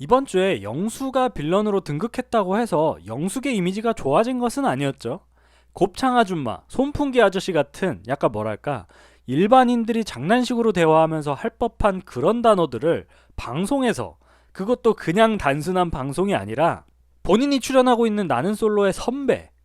이번 주에 영수가 빌런으로 등극했다고 해서 영숙의 이미지가 좋아진 것은 아니었죠. 곱창 아줌마, 손풍기 아저씨 같은 약간 뭐랄까 일반인들이 장난식으로 대화하면서 할 법한 그런 단어들을 방송에서, 그것도 그냥 단순한 방송이 아니라 본인이 출연하고 있는 나는 솔로의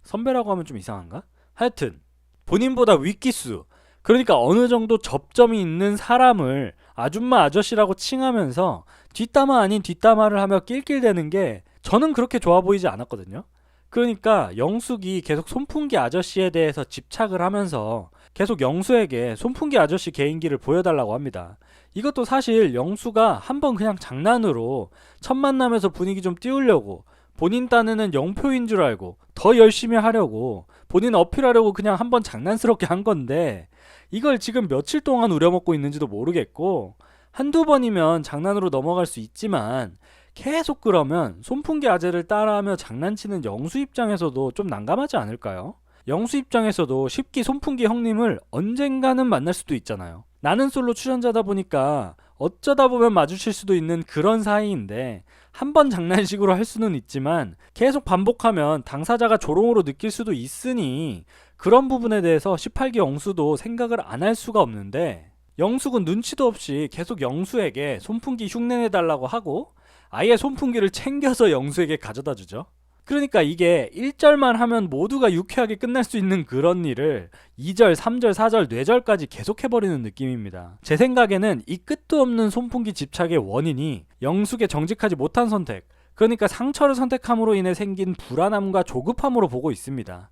선배라고 하면 좀 이상한가? 하여튼 본인보다 윗기수, 그러니까 어느 정도 접점이 있는 사람을 아줌마 아저씨라고 칭하면서 뒷담화 아닌 뒷담화를 하며 낄낄대는 게 저는 그렇게 좋아 보이지 않았거든요. 그러니까 영숙이 계속 손풍기 아저씨에 대해서 집착을 하면서 계속 영수에게 손풍기 아저씨 개인기를 보여달라고 합니다. 이것도 사실 영수가 한번 그냥 장난으로 첫 만남에서 분위기 좀 띄우려고, 본인 딴에는 영표인 줄 알고 더 열심히 하려고, 본인 어필하려고 그냥 한번 장난스럽게 한 건데, 이걸 지금 며칠 동안 우려먹고 있는지도 모르겠고, 한두 번이면 장난으로 넘어갈 수 있지만 계속 그러면 손풍기 아재를 따라하며 장난치는 영수 입장에서도 좀 난감하지 않을까요? 영수 입장에서도 쉽게 손풍기 형님을 언젠가는 만날 수도 있잖아요. 나는 솔로 출연자다 보니까 어쩌다 보면 마주칠 수도 있는 그런 사이인데, 한 번 장난식으로 할 수는 있지만 계속 반복하면 당사자가 조롱으로 느낄 수도 있으니 그런 부분에 대해서 18기 영수도 생각을 안 할 수가 없는데, 영숙은 눈치도 없이 계속 영수에게 손풍기 흉내내달라고 하고 아예 손풍기를 챙겨서 영수에게 가져다 주죠. 그러니까 이게 1절만 하면 모두가 유쾌하게 끝날 수 있는 그런 일을 2절, 3절, 4절, 뇌절까지 계속해버리는 느낌입니다. 제 생각에는 이 끝도 없는 손풍기 집착의 원인이 영숙의 정직하지 못한 선택, 그러니까 상처를 선택함으로 인해 생긴 불안함과 조급함으로 보고 있습니다.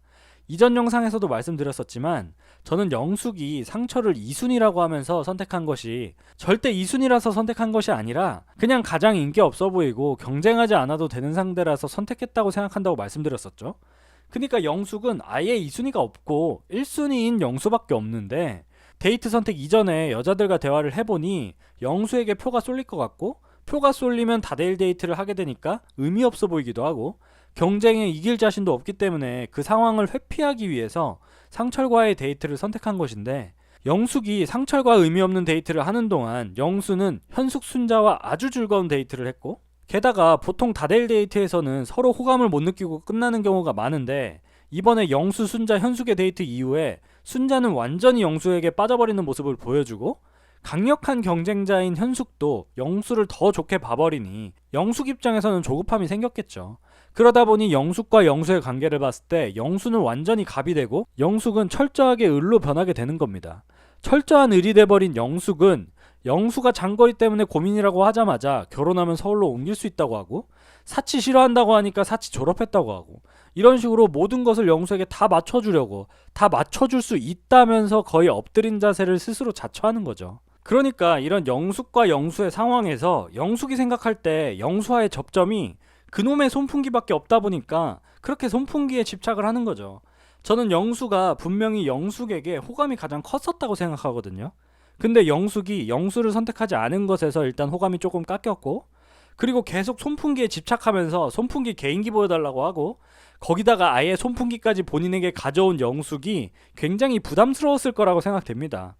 이전 영상에서도 말씀드렸었지만 저는 영숙이 상처를 2순위라고 하면서 선택한 것이 절대 2순위라서 선택한 것이 아니라 그냥 가장 인기 없어 보이고 경쟁하지 않아도 되는 상대라서 선택했다고 생각한다고 말씀드렸었죠. 그러니까 영숙은 아예 2순위가 없고 1순위인 영수밖에 없는데, 데이트 선택 이전에 여자들과 대화를 해보니 영수에게 표가 쏠릴 것 같고, 표가 쏠리면 다대일 데이트를 하게 되니까 의미 없어 보이기도 하고, 경쟁에 이길 자신도 없기 때문에 그 상황을 회피하기 위해서 상철과의 데이트를 선택한 것인데, 영숙이 상철과 의미 없는 데이트를 하는 동안 영수는 현숙 순자와 아주 즐거운 데이트를 했고, 게다가 보통 다대일 데이트에서는 서로 호감을 못 느끼고 끝나는 경우가 많은데, 이번에 영수, 순자, 현숙의 데이트 이후에 순자는 완전히 영수에게 빠져버리는 모습을 보여주고, 강력한 경쟁자인 현숙도 영수를 더 좋게 봐버리니 영숙 입장에서는 조급함이 생겼겠죠. 그러다 보니 영숙과 영수의 관계를 봤을 때 영수는 완전히 갑이 되고 영숙은 철저하게 을로 변하게 되는 겁니다. 철저한 을이 돼버린 영숙은 영수가 장거리 때문에 고민이라고 하자마자 결혼하면 서울로 옮길 수 있다고 하고, 사치 싫어한다고 하니까 사치 졸업했다고 하고, 이런 식으로 모든 것을 영수에게 다 맞춰주려고, 다 맞춰줄 수 있다면서 거의 엎드린 자세를 스스로 자처하는 거죠. 그러니까 이런 영숙과 영수의 상황에서 영숙이 생각할 때 영수와의 접점이 그놈의 손풍기밖에 없다 보니까 그렇게 손풍기에 집착을 하는 거죠. 저는 영수가 분명히 영숙에게 호감이 가장 컸었다고 생각하거든요. 근데 영숙이 영수를 선택하지 않은 것에서 일단 호감이 조금 깎였고, 그리고 계속 손풍기에 집착하면서 손풍기 개인기 보여달라고 하고, 거기다가 아예 손풍기까지 본인에게 가져온 영숙이 굉장히 부담스러웠을 거라고 생각됩니다.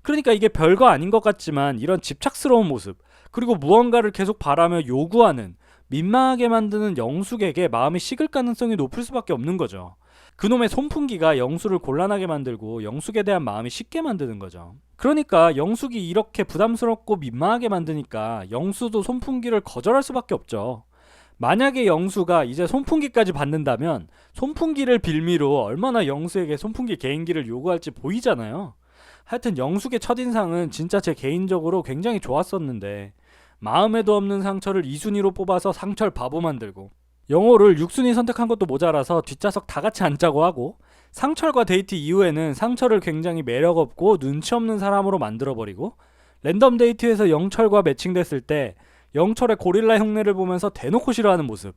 그러니까 이게 별거 아닌 것 같지만 이런 집착스러운 모습, 그리고 무언가를 계속 바라며 요구하는, 민망하게 만드는 영숙에게 마음이 식을 가능성이 높을 수밖에 없는 거죠. 그놈의 손풍기가 영수를 곤란하게 만들고 영숙에 대한 마음이 식게 만드는 거죠. 그러니까 영숙이 이렇게 부담스럽고 민망하게 만드니까 영수도 손풍기를 거절할 수밖에 없죠. 만약에 영수가 이제 손풍기까지 받는다면 손풍기를 빌미로 얼마나 영수에게 손풍기 개인기를 요구할지 보이잖아요. 하여튼 영숙의 첫인상은 진짜 제 개인적으로 굉장히 좋았었는데, 마음에도 없는 상철을 2순위로 뽑아서 상철 바보 만들고, 영호를 6순위 선택한 것도 모자라서 뒷좌석 다 같이 앉자고 하고, 상철과 데이트 이후에는 상철을 굉장히 매력없고 눈치 없는 사람으로 만들어버리고, 랜덤 데이트에서 영철과 매칭됐을 때 영철의 고릴라 흉내를 보면서 대놓고 싫어하는 모습.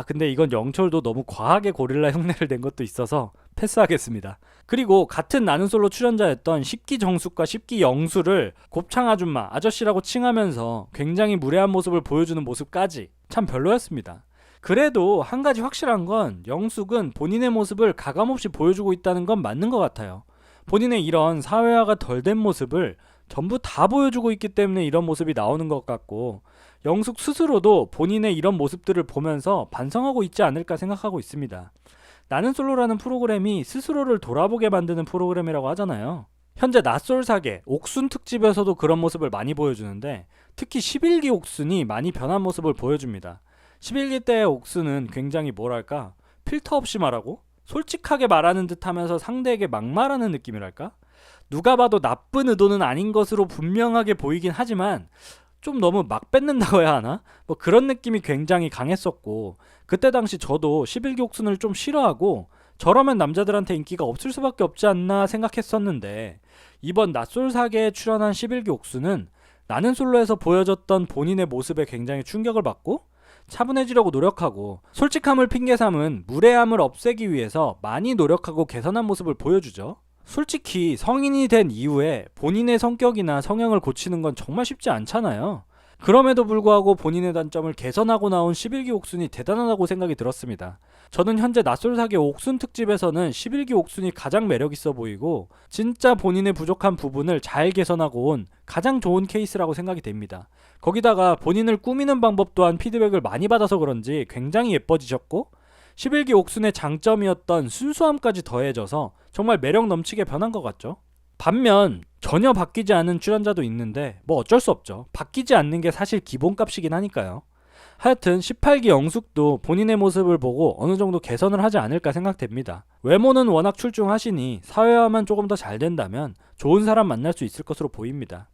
근데 이건 영철도 너무 과하게 고릴라 흉내를 낸 것도 있어서 패스하겠습니다. 그리고 같은 나는 솔로 출연자였던 10기 정숙과 10기 영수를 곱창 아줌마, 아저씨라고 칭하면서 굉장히 무례한 모습을 보여주는 모습까지 참 별로였습니다. 그래도 한 가지 확실한 건 영숙은 본인의 모습을 가감없이 보여주고 있다는 건 맞는 것 같아요. 본인의 이런 사회화가 덜 된 모습을 전부 다 보여주고 있기 때문에 이런 모습이 나오는 것 같고, 영숙 스스로도 본인의 이런 모습들을 보면서 반성하고 있지 않을까 생각하고 있습니다. 나는 솔로라는 프로그램이 스스로를 돌아보게 만드는 프로그램이라고 하잖아요. 현재 낯솔사계 옥순 특집에서도 그런 모습을 많이 보여주는데 특히 11기 옥순이 많이 변한 모습을 보여줍니다. 11기 때의 옥순은 굉장히 뭐랄까 필터 없이 말하고 솔직하게 말하는 듯 하면서 상대에게 막말하는 느낌이랄까? 누가 봐도 나쁜 의도는 아닌 것으로 분명하게 보이긴 하지만 좀 너무 막 뱉는다고 해야 하나? 뭐 그런 느낌이 굉장히 강했었고 그때 당시 저도 11기 옥순을 좀 싫어하고 저러면 남자들한테 인기가 없을 수밖에 없지 않나 생각했었는데 이번 낯솔사계에 출연한 11기 옥순은 나는 솔로에서 보여줬던 본인의 모습에 굉장히 충격을 받고 차분해지려고 노력하고 솔직함을 핑계 삼은 무례함을 없애기 위해서 많이 노력하고 개선한 모습을 보여주죠. 솔직히 성인이 된 이후에 본인의 성격이나 성향을 고치는 건 정말 쉽지 않잖아요. 그럼에도 불구하고 본인의 단점을 개선하고 나온 11기 옥순이 대단하다고 생각이 들었습니다. 저는 현재 낯솔사계 옥순 특집에서는 11기 옥순이 가장 매력있어 보이고 진짜 본인의 부족한 부분을 잘 개선하고 온 가장 좋은 케이스라고 생각이 됩니다. 거기다가 본인을 꾸미는 방법 또한 피드백을 많이 받아서 그런지 굉장히 예뻐지셨고 11기 옥순의 장점이었던 순수함까지 더해져서 정말 매력 넘치게 변한 것 같죠. 반면 전혀 바뀌지 않은 출연자도 있는데 뭐 어쩔 수 없죠. 바뀌지 않는 게 사실 기본값이긴 하니까요. 하여튼 18기 영숙도 본인의 모습을 보고 어느 정도 개선을 하지 않을까 생각됩니다. 외모는 워낙 출중하시니 사회화만 조금 더 잘 된다면 좋은 사람 만날 수 있을 것으로 보입니다.